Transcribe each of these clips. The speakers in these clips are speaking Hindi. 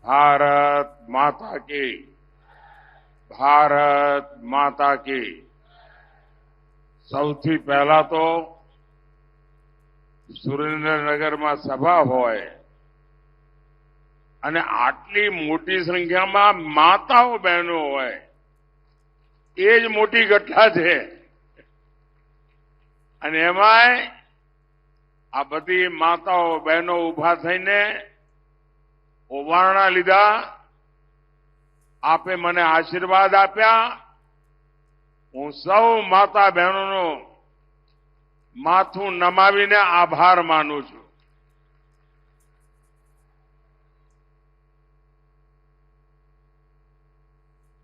भारत माता की, भारत माता की। સૌથી પહેલા તો સુરેન્દ્રનગરમાં સભા હોય અને આટલી મોટી સંખ્યામાં માતાઓ બહેનો હોય એ જ મોટી ઘટના છે અને એમાંય આ બધી માતાઓ બહેનો ઉભા થઈને ઓવારણા લીધા, આપે મને આશીર્વાદ આપ્યા। હું સૌ માતા બહેનોનો માથું નમાવીને આભાર માનું છું।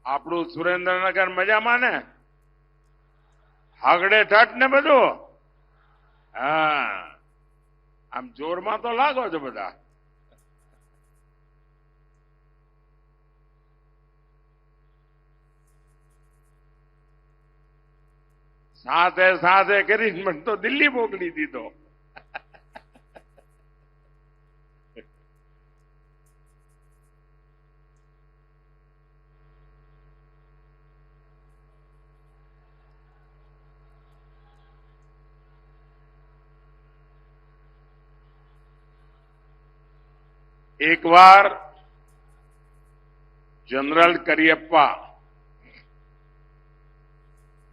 આપણું સુરેન્દ્રનગર મજામાં ને? હાગડે ઠઠ ને બધું? હા, આમ જોરમાં તો લાગો છો બધા। સાથે સાથે કરીને મને તો દિલ્હી મોકલી દીધો। एक बार जनरल करियप्पा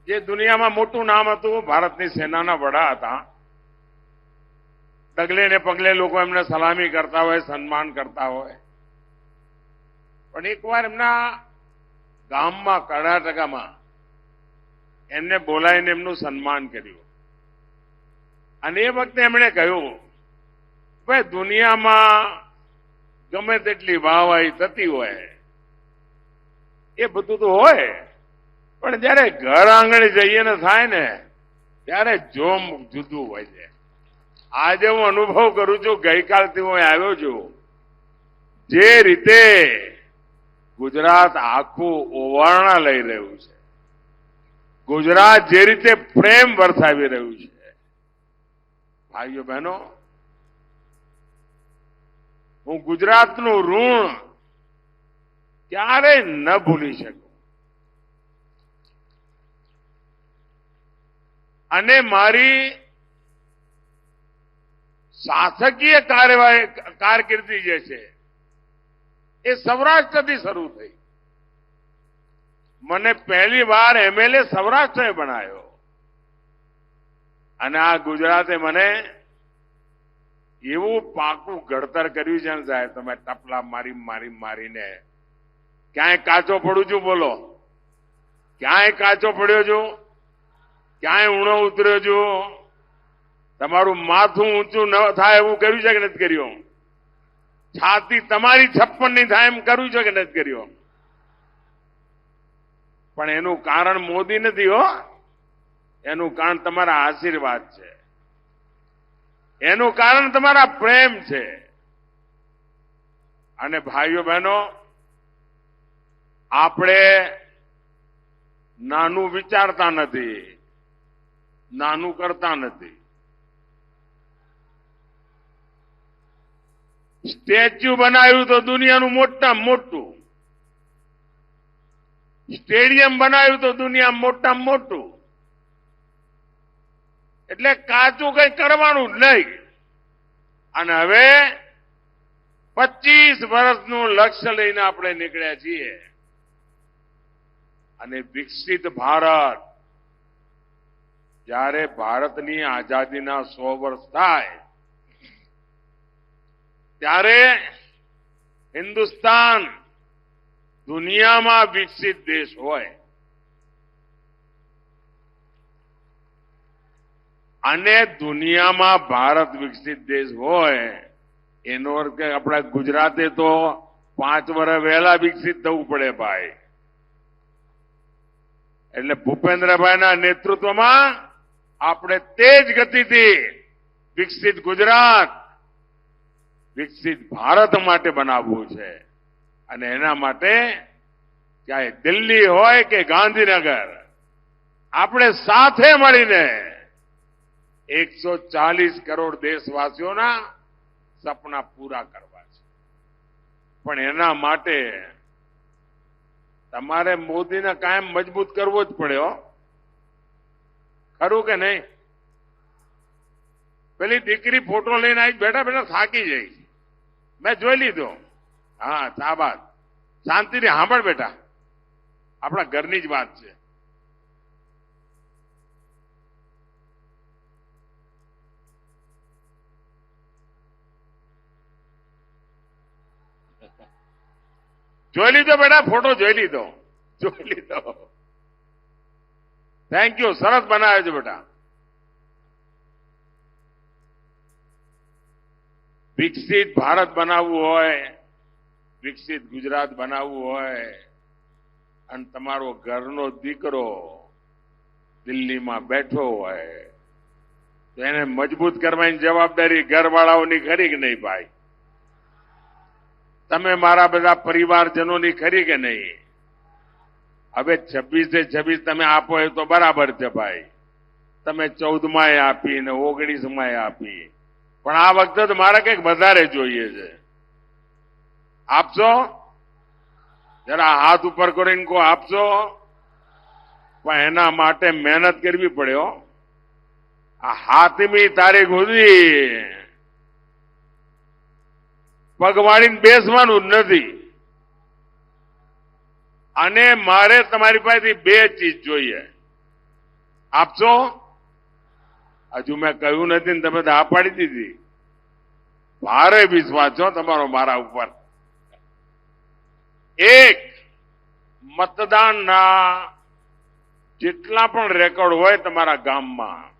જે દુનિયામાં મોટું નામ હતું, ભારતની સેનાના વડા હતા, ડગલે ને પગલે લોકો એમને સલામી કરતા હોય, સન્માન કરતા હોય, પણ એકવાર એમના ગામમાં કર્ણાટકામાં એમને બોલાવીને એમનું સન્માન કર્યું અને એ વખતે એમણે કહ્યું, ભાઈ દુનિયામાં ગમે તેટલી વાહવાહી થતી હોય એ બધું તો હોય, પણ જયારે ઘર આંગણે જઈએ ને થાય ને ત્યારે જોમ જુદું હોય છે। આજે હું અનુભવ કરું છું, ગઈકાલથી હું આવ્યો છું, જે રીતે ગુજરાત આખું ઓવારણા લઈ રહ્યું છે, ગુજરાત જે રીતે પ્રેમ વરસાવી રહ્યું છે, ભાઈઓ બહેનો, હું ગુજરાતનું ઋણ ક્યારેય ન ભૂલી શકું અને મારી શાસકીય કાર્યવાહી કારકિર્દી જે છે એ સૌરાષ્ટ્રથી શરૂ થઈ। મને પહેલી વાર એમએલએ સૌરાષ્ટ્રે બનાવ્યો અને આ ગુજરાતે મને એવું પાકું ઘડતર કર્યું છે ને સાહેબ, તમે ટપલા મારીને ક્યાંય કાચો પડું છું? બોલો, ક્યાંય કાચો પડ્યો છું? ક્યાંય ઊણો ઉતર્યો છું? તમારું માથું ઊંચું ન થાય એવું કર્યું છે કે નથી કર્યું? છાતી તમારી 56 ની થાય એમ કર્યું છે કે નથી કર્યું? પણ એનું કારણ મોદી નથી હો, એનું કારણ તમારા આશીર્વાદ છે, એનું કારણ તમારા પ્રેમ છે। અને ભાઈઓ બહેનો, આપણે નાનું વિચારતા નથી, નાનું કરતા નથી। સ્ટેચ્યુ બનાવ્યું તો દુનિયાનું મોટામાં મોટું, સ્ટેડિયમ બનાવ્યું તો દુનિયામાં મોટામાં મોટું, એટલે કાચું કઈ કરવાનું જ નહીં। અને હવે 25 વર્ષનું લક્ષ્ય લઈને આપણે નીકળ્યા છીએ અને વિકસિત ભારત, જ્યારે ભારતની આઝાદીના 100 વર્ષ થાય ત્યારે હિન્દુસ્તાન દુનિયામાં વિકસિત દેશ હોય અને દુનિયામાં ભારત વિકસિત દેશ હોય એનો અર્થ કે આપણા ગુજરાતે તો 5 વર્ષ વહેલા વિકસિત થવું પડે ભાઈ। એટલે ભૂપેન્દ્રભાઈના નેતૃત્વમાં આપણે તેજ ગતિથી વિકસિત ગુજરાત, વિકસિત ભારત માટે બનાવવું છે અને એના માટે ચાહે દિલ્હી હોય કે ગાંધીનગર, આપણે સાથે મળીને 140 કરોડ દેશવાસીઓના સપના પૂરા કરવા છે। પણ એના માટે તમારે મોદીને કાયમ મજબૂત કરવો જ પડે હો. ખરું કે નહીં? પેલી દીકરી ફોટો લઈને આવી બેઠા બેઠા થાકી જઈ. મેં જોઈ લીધો. હા, શાબાશ. શાંતિથી સાંભળ બેટા, આપણા ઘરની જ વાત છે. જોઈ લીધો બેટા, ફોટો જોઈ લીધો. થેન્ક યુ, સરસ બનાવ્યો છે બેટા. વિકસિત ભારત બનાવવું હોય, વિકસિત ગુજરાત બનાવવું હોય અને તમારો ઘરનો દીકરો દિલ્હીમાં બેઠો હોય તો એને મજબૂત કરવાની જવાબદારી ઘરવાળાઓની ખરી કે નહીં ભાઈ? તમે મારા બધા પરિવારજનોની ખરી કે નહીં? હવે 26 તમે આપો એ તો બરાબર છે ભાઈ. તમે 14 આપી ને 19 આપી, પણ આ વખતે તો મારે કંઈક વધારે જોઈએ છે. આપશો? જરા હાથ ઉપર કરીને કો આપશો. પણ એના માટે મહેનત કરવી પડે હો. આ 7મી તારીખ સુધી પગવાળીને બેસવાનું જ નથી. અને મારે તમારી પાસેથી 2 ચીજ જોઈએ. આપશો? હજુ મેં કહ્યું નથી ને તમે હા પાડી દીધી. ભારે વિશ્વાસ છો તમારો મારા ઉપર. એક, મતદાનના જેટલા પણ રેકોર્ડ હોય તમારા ગામમાં,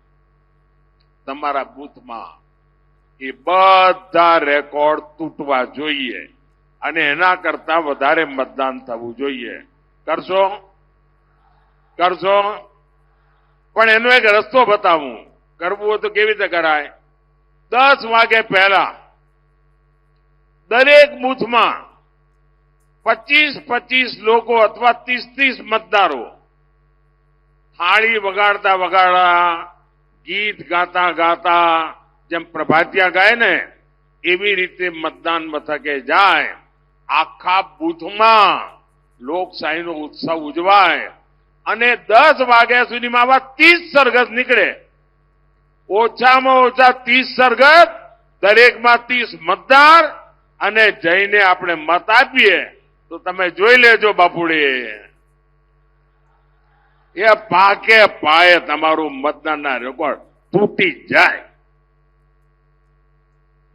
તમારા બૂથમાં, એ બધા રેકોર્ડ તૂટવા જોઈએ અને એના કરતા વધારે મતદાન થવું જોઈએ. કરશો? પણ એનો એક રસ્તો બતાવું. કરવું હોય તો કેવી રીતે કરાય? 10 વાગે પહેલા દરેક બૂથમાં 25 લોકો અથવા 30 મતદારો થાળી વગાડતા વગાડતા, ગીત ગાતા ગાતા, જેમ પ્રભાતિયા ગાય ને એવી રીતે મતદાન મથકે જાય. આખા બૂથમાં લોકશાહીનો ઉત્સવ ઉજવાય અને 10 વાગ્યા સુધીમાં આવા 30 સરઘસ નીકળે. ઓછામાં ઓછા 30 સરઘસ, દરેકમાં 30 મતદાર, અને જઈને આપણે મત આપીએ તો તમે જોઈ લેજો બાપુડી, એ પાકે પાયે તમારું મતદાનના રેકોર્ડ તૂટી જાય.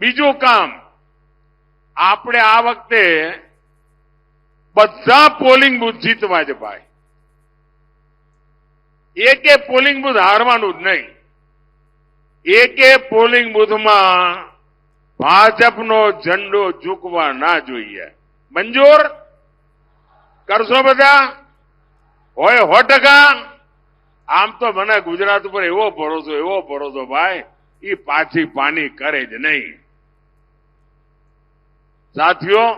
બીજું કામ, આપણે આ વખતે બધા પોલિંગ બૂથ જીતવા છે ભાઈ. એકે પોલિંગ બૂથ હારવાનું જ નહીં. એકે પોલિંગ બૂથમાં ભાજપનો ઝંડો ઝૂકવા ના જોઈએ. મંજૂર? કરશો બધા? હોય 100%? આમ તો મને ગુજરાત ઉપર એવો ભરોસો ભાઈ, એ પાછી પાની કરે જ નહીં. साथियों,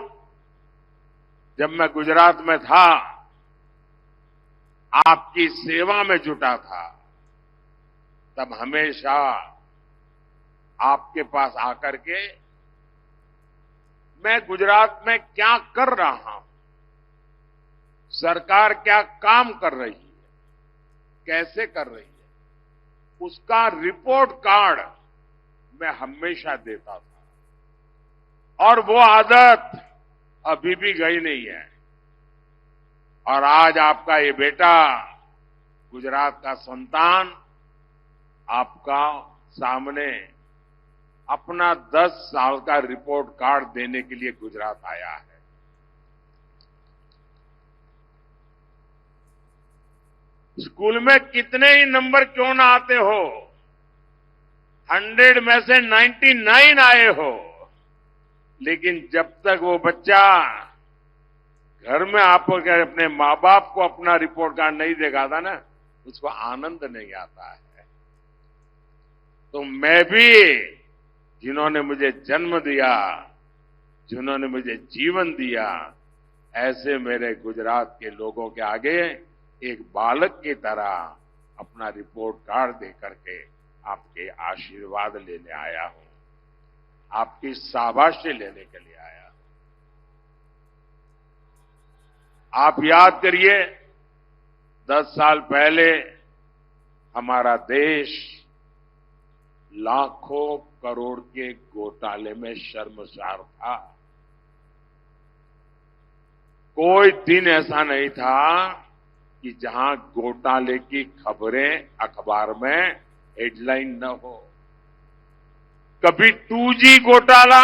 जब मैं गुजरात में था, आपकी सेवा में जुटा था, तब हमेशा आपके पास आकर के मैं गुजरात में क्या कर रहा हूं, सरकार क्या काम कर रही है, कैसे कर रही है, उसका रिपोर्ट कार्ड मैं हमेशा देता था. और वो आदत अभी भी गई नहीं है. और आज आपका ये बेटा, गुजरात का संतान, आपका सामने अपना 10 साल का रिपोर्ट कार्ड देने के लिए गुजरात आया है. स्कूल में कितने ही नंबर क्यों ना आते हो, 100 में से 99 आए हो, लेकिन जब तक वो बच्चा घर में आपको अपने माँ बाप को अपना रिपोर्ट कार्ड नहीं दिखाता ना, उसको आनंद नहीं आता है. तो मैं भी, जिन्होंने मुझे जन्म दिया, जिन्होंने मुझे जीवन दिया, ऐसे मेरे गुजरात के लोगों के आगे एक बालक की तरह अपना रिपोर्ट कार्ड दे करके आपके आशीर्वाद लेने आया हूं, आपकी शाबाशी लेने के लिए आया. आप याद करिए 10 साल पहले हमारा देश लाखों करोड़ के घोटाले में शर्मसार था। कोई दिन ऐसा नहीं था कि जहां घोटाले की खबरें अखबार में हेडलाइन न हो। कभी 2G घोटाला,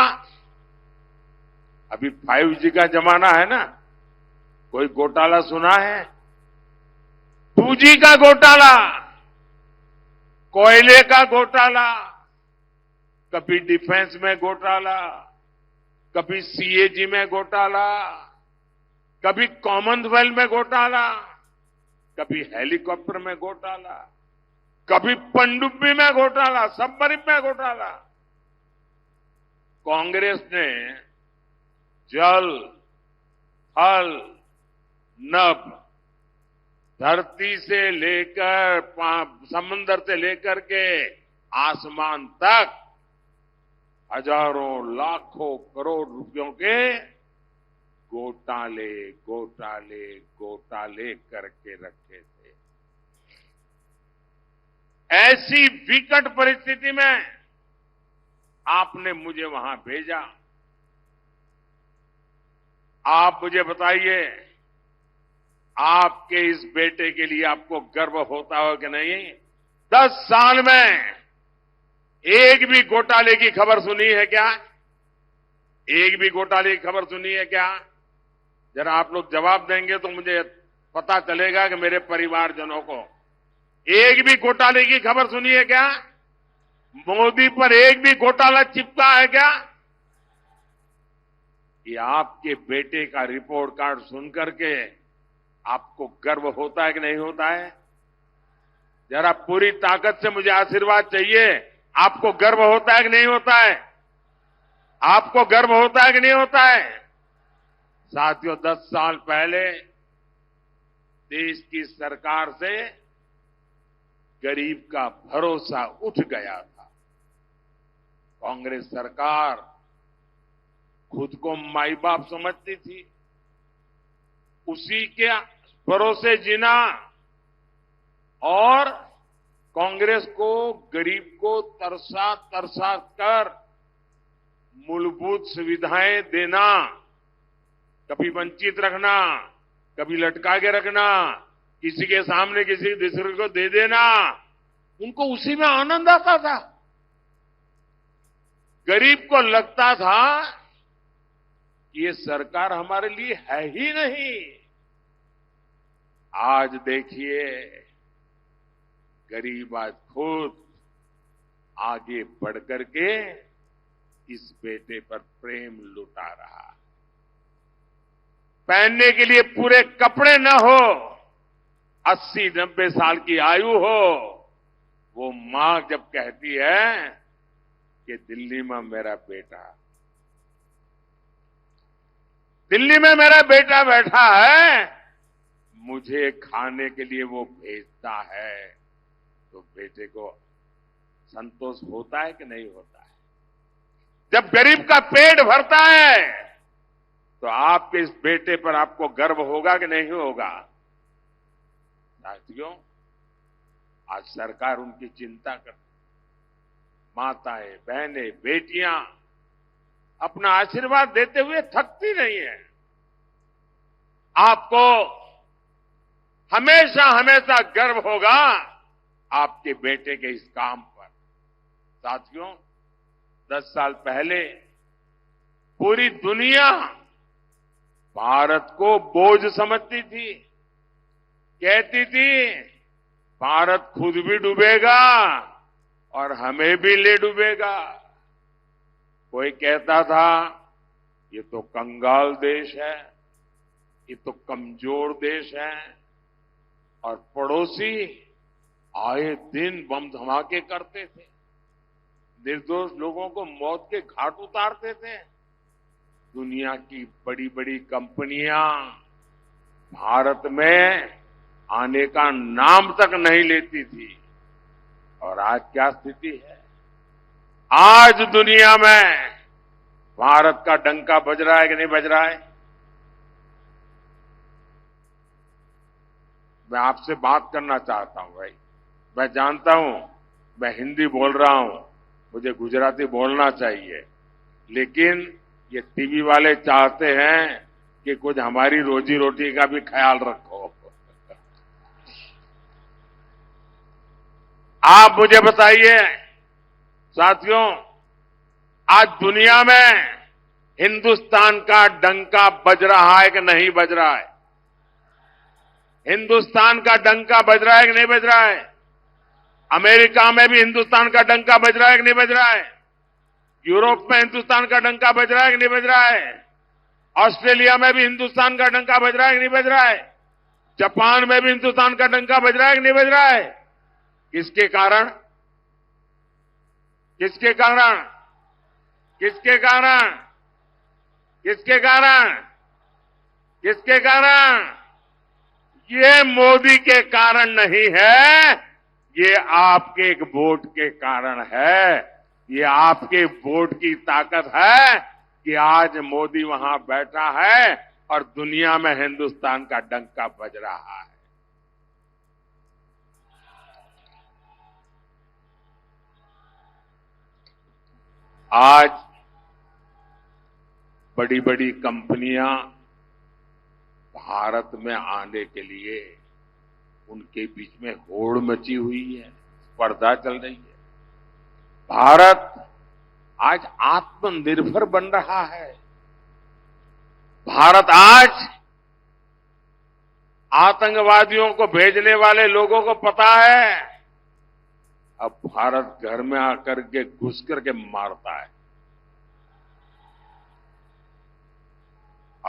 अभी 5G का जमाना है ना, कोई घोटाला सुना है? 2G का घोटाला, कोयले का घोटाला, कभी डिफेंस में घोटाला, कभी CAG में घोटाला, कभी कॉमनवेल्थ में घोटाला, कभी हेलीकॉप्टर में घोटाला, कभी पनडुब्बी में घोटाला, सबमरीन में घोटाला। कांग्रेस ने जल, थल, नभ, धरती से लेकर समंदर से लेकर के आसमान तक हजारों लाखों करोड़ रुपयों के घोटाले घोटाले घोटाले करके रखे थे। ऐसी विकट परिस्थिति में आपने मुझे वहां भेजा। आप मुझे बताइए, आपके इस बेटे के लिए आपको गर्व होता हो कि नहीं? 10 साल में एक भी घोटाले की खबर सुनी है क्या? एक भी घोटाले की खबर सुनी है क्या? जरा आप लोग जवाब देंगे तो मुझे पता चलेगा कि मेरे परिवारजनों को एक भी घोटाले की खबर सुनी है क्या? मोदी पर एक भी घोटाला चिपका है क्या? ये आपके बेटे का रिपोर्ट कार्ड सुनकर के आपको गर्व होता है कि नहीं होता है? जरा पूरी ताकत से मुझे आशीर्वाद चाहिए। आपको गर्व होता है कि नहीं होता है? आपको गर्व होता है कि नहीं होता है? साथियों, 10 साल पहले देश की सरकार से गरीब का भरोसा उठ गया था। कांग्रेस सरकार खुद को माई बाप समझती थी, उसी के भरोसे जीना, और कांग्रेस को गरीब को तरसा तरसा कर मूलभूत सुविधाएं देना, कभी वंचित रखना, कभी लटका के रखना, किसी के सामने किसी दूसरे को दे देना, उनको उसी में आनंद आता था। गरीब को लगता था ये सरकार हमारे लिए है ही नहीं। आज देखिए, गरीब आज खुद आगे बढ़कर के इस बेटे पर प्रेम लुटा रहा। पहनने के लिए पूरे कपड़े न हो, 80-90 साल की आयु हो, वो मां जब कहती है कि दिल्ली में मेरा बेटा, दिल्ली में मेरा बेटा बैठा है, मुझे खाने के लिए वो भेजता है, तो बेटे को संतोष होता है कि नहीं होता है? जब गरीब का पेट भरता है तो आपके इस बेटे पर आपको गर्व होगा कि नहीं होगा? साथियों, आज सरकार उनकी चिंता करती, माताएं, बहनें, बेटियां अपना आशीर्वाद देते हुए थकती नहीं है। आपको हमेशा हमेशा गर्व होगा आपके बेटे के इस काम पर। साथियों, 10 साल पहले पूरी दुनिया भारत को बोझ समझती थी, कहती थी भारत खुद भी डूबेगा और हमें भी ले डूबेगा। कोई कहता था ये तो कंगाल देश है, ये तो कमजोर देश है, और पड़ोसी आए दिन बम धमाके करते थे, निर्दोष लोगों को मौत के घाट उतारते थे। दुनिया की बड़ी बड़ी कंपनियां भारत में आने का नाम तक नहीं लेती थी, और आज क्या स्थिति है? आज दुनिया में भारत का डंका बज रहा है कि नहीं बज रहा है? मैं आपसे बात करना चाहता हूं भाई। मैं जानता हूं मैं हिंदी बोल रहा हूं, मुझे गुजराती बोलना चाहिए, लेकिन ये टीवी वाले चाहते हैं कि कुछ हमारी रोजी रोटी का भी ख्याल रखो। आप मुझे बताइए साथियों, आज दुनिया में हिंदुस्तान का डंका बज रहा है कि नहीं बज रहा है? हिंदुस्तान का डंका बज रहा है कि नहीं बज रहा है? अमेरिका में भी हिंदुस्तान का डंका बज रहा है कि नहीं बज रहा है? यूरोप में हिंदुस्तान का डंका बज रहा है कि नहीं बज रहा है? ऑस्ट्रेलिया में भी हिंदुस्तान का डंका बज रहा है कि नहीं बज रहा है? जापान में भी हिंदुस्तान का डंका बज रहा है कि नहीं बज रहा है? किसके कारण? किसके कारण? किसके कारण? किसके कारण? किसके कारण? ये मोदी के कारण नहीं है, ये आपके एक वोट के कारण है। ये आपके वोट की ताकत है कि आज मोदी वहां बैठा है और दुनिया में हिंदुस्तान का डंका बज रहा है। आज बड़ी बड़ी कंपनियां भारत में आने के लिए उनके बीच में होड़ मची हुई है, स्पर्धा चल रही है। भारत आज आत्मनिर्भर बन रहा है। भारत आज आतंकवादियों को भेजने वाले लोगों को पता है, अब भारत घर में आकर के घुस करके मारता है।